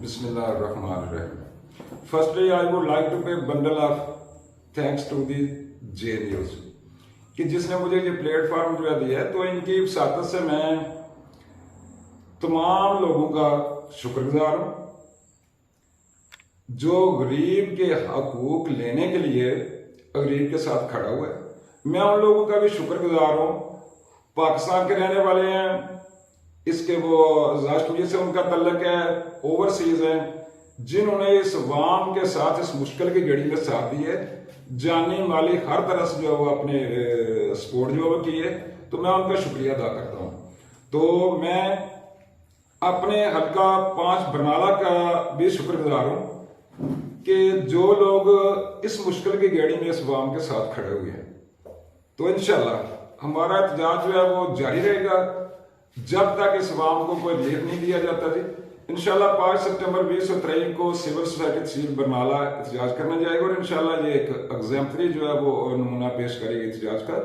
Bismillahirrahmanirrahim. Firstly, I would like to pay bundle of thanks to the J News कि जिसने मुझे ये platform जो है दिया है, तो इनकी वसातत से मैं तमाम लोगों का शुक्रगुजार हूँ जो गरीब के हकूक लेने के लिए गरीब के साथ खड़ा हुआ है। मैं उन लोगों का भी शुक्रगुजार हूँ, पाकिस्तान के रहने वाले हैं, इसके वो राष्ट्रपति से उनका तल्लक है, ओवरसीज हैं, जिन्होंने इस वाम के साथ इस मुश्किल की घड़ी में साथ दिए, जानी माली हर तरह से जो है वो अपने सपोर्ट जो है की है, तो मैं उनका शुक्रिया अदा करता हूँ। तो मैं अपने हल्का 5 बरनाला का भी शुक्रगुजार हूँ कि जो लोग इस मुश्किल की घड़ी में इस वाम के साथ खड़े हुए हैं। तो इंशाल्लाह हमारा एहतजाज जो है वो जारी रहेगा जब तक इस वाम को कोई रिलीफ नहीं दिया जाता जी। इंशाल्लाह 5 सितंबर 2023 को सिविल सोसाइटी तहसील बरनाला एहतजाज करने जाएगा और इंशाल्लाह ये एक एग्जाम्पली जो है वो नमूना पेश करेगी एहतजाज का।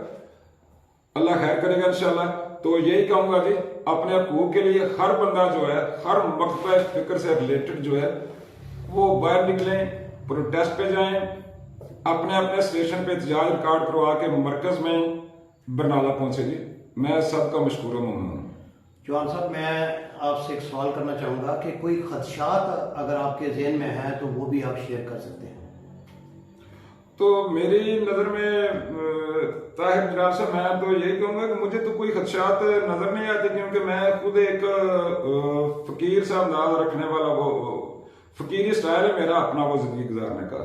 अल्लाह खैर करेगा इंशाल्लाह। तो यही कहूंगा जी, अपने हकूक के लिए हर बंदा जो है हर मकतबा फिक्र से रिलेटेड जो है वो बाहर निकलें, प्रोटेस्ट पे जाएं, अपने अपने स्टेशन पे एहतजाज रिकॉर्ड करवा के मरकज में बरनाला पहुंचे जी। मैं सबका मशकूर ममनून हूं। चौहान साहब, मैं आपसे एक सवाल करना चाहूँगा कि कोई खदशात अगर आपके जहन में है तो वो भी आप शेयर कर सकते हैं। तो मेरी नज़र में ताहिर जनाब साहब, मैं तो यही कहूँगा कि मुझे तो कोई खदशात नज़र नहीं आते, क्योंकि मैं खुद एक फ़कीर सा अंदाज रखने वाला, वो फ़कीरी स्टाइल है मेरा अपना वो ज़िंदगी गुजारने का।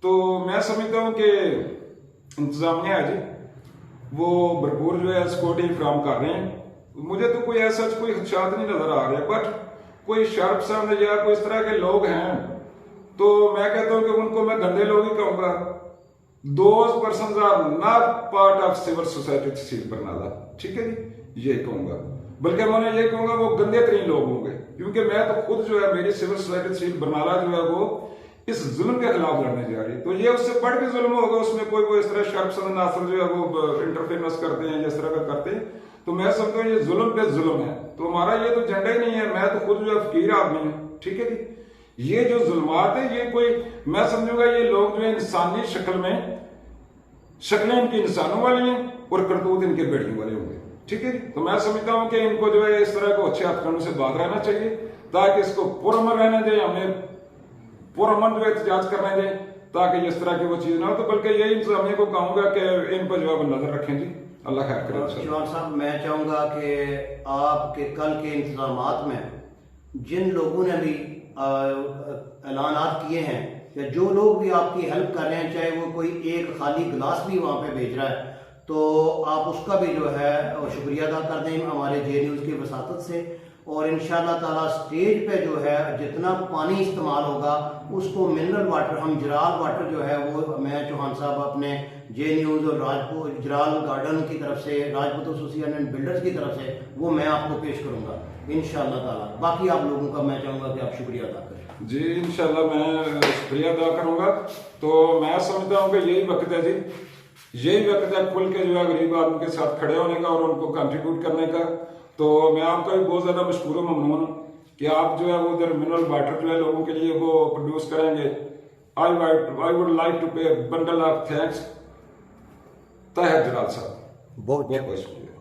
तो मैं समझता हूँ कि इंतज़ामिया है जी, वो भरपूर जो है सिक्योरिटी फ्राहम कर रहे हैं। मुझे तो कोई ऐसा कोई खदशात नहीं नजर आ रहे, बट कोई शर्प पसंद या कोई इस तरह के लोग हैं तो मैं कहता हूं कि उनको मैं गंदे लोग ही कहूंगा। Those person are not part of civil society तहसील बरनाला, ठीक है जी, ये कहूंगा। बल्कि मैं उन्हें ये कहूंगा वो गंदे तरीन लोग होंगे, क्योंकि मैं तो खुद जो है मेरी सिविल सोसाइटी तहसील बरनाला जो है वो इस जुल्म के खिलाफ लड़ने जा रही है। तो ये उससे बढ़ के जुल्म होगा, उसमें कोई वो इस तरह शर्प पसंद नासर जो है वो इंटरफेरेंस करते हैं, जिस तरह का करते हैं। तो मैं समझता हूँ ये जुल्म पे जुल्म है। तो हमारा ये तो झंडा ही नहीं है। मैं तो खुद जो है फकीर आदमी हूँ, ठीक है जी। ये जो जुल्मात है ये कोई, मैं समझूंगा ये लोग जो है इंसानी शक्ल में, शक्लें इनकी इंसानों वाली हैं और करतूत इनके बेड़ियों वाले होंगे, ठीक है जी। तो मैं समझता हूँ कि इनको जो है इस तरह को अच्छे हथकंडों से बात रहना चाहिए, ताकि इसको पुरअमन रहने दें, हमें पुरअमन जो एहतजाज करने दें, ताकि इस तरह की वो चीज ना हो। तो बल्कि यही इंतजामिया को कहूंगा कि इन पर जो है नजर रखें जी। अल्लाह खैर करे। चौहान साहब, मैं चाहूँगा कि आपके कल के इंतजामात में जिन लोगों ने भी ऐलानात किए हैं या जो लोग भी आपकी हेल्प कर रहे हैं, चाहे वो कोई एक खाली गिलास भी वहाँ पे भेज रहा है, तो आप उसका भी जो है शुक्रिया अदा कर दें हमारे जे न्यूज़ की वसातत से। और इंशाअल्लाह ताला स्टेज पे जो है जितना पानी इस्तेमाल होगा उसको मिनरल वाटर, हम जराल वाटर जो है वो मैं चौहान साहब अपने जे न्यूज़ और राजपूत जराल गार्डन की तरफ से, राजपूत एसोसिएशन एंड बिल्डर्स की तरफ से वो मैं आपको पेश करूंगा इंशाअल्लाह ताला। बाकी आप लोगों का मैं चाहूँगा कि आप शुक्रिया अदा करें जी। इंशाअल्लाह मैं शुक्रिया अदा करूंगा। तो मैं समझता हूँ कि यही वक्त है जी, यही वक्त है खुल के जो है गरीब आदमी के साथ खड़े होने का और उनको कंट्रीब्यूट करने का। तो मैं आपका भी बहुत ज्यादा मशकूर ममनून हूँ कि आप जो है वो उधर मिनरल वाटर जो है लोगों के लिए वो प्रोड्यूस करेंगे। आई वुड लाइक टू पे बंडल ऑफ थैंक्स ताहिर जलाल साहब, बहुत बहुत शुक्रिया।